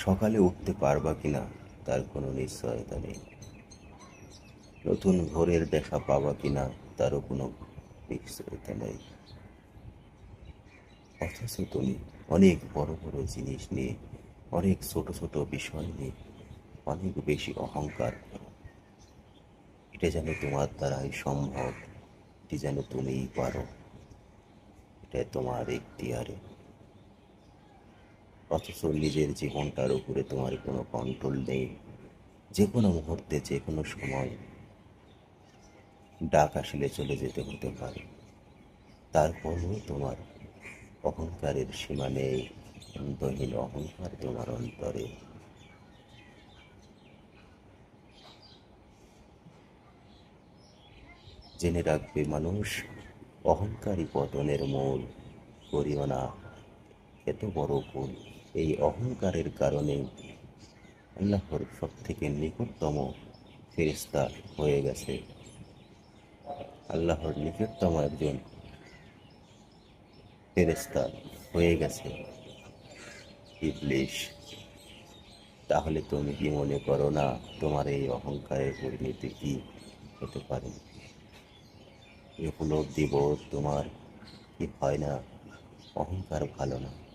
সকালে উঠতে পারবা কিনা তার কোনো নিশ্চয়তা নেই। নতুন ভোরের দেখা পাবা কিনা তারও কোনো নিশ্চয়তা নেই। অথচ তুমি অনেক বড় বড় জিনিস নিয়ে, অনেক ছোট ছোট বিষয় নিয়ে অনেক বেশি অহংকার করো। এটা যেন তোমার দ্বারাই সম্ভব, এটি যেন তুমিই পারো, এটা তোমার এখতিয়ারে। অথচ নিজের জীবনটার উপরে তোমার কোনো কন্ট্রোল নেই। যে কোনো মুহূর্তে, যে কোনো সময় ডাক আসলে চলে যেতে হতে পারে। তারপরেও তোমার অহংকারের সীমা নেই। অন্তহীন অহংকার তোমার অন্তরে। জেনে রাখবে মানুষ, অহংকারী পতনের মূল। করিও না এত বড় ভুল। এই অহংকারের কারণে আল্লাহর সব থেকে নিকটতম ফেরেশতা হয়ে গেছে, আল্লাহর নিকটতম একজন ফেরেশতা হয়ে গেছে ইবলিস। তাহলে তুমি কি মনে করো না তোমার এই অহংকারের পরিণতি কি হতে পারে? এই উপলব্ধি বোধ তোমার কি হয় না? অহংকার ভালো না।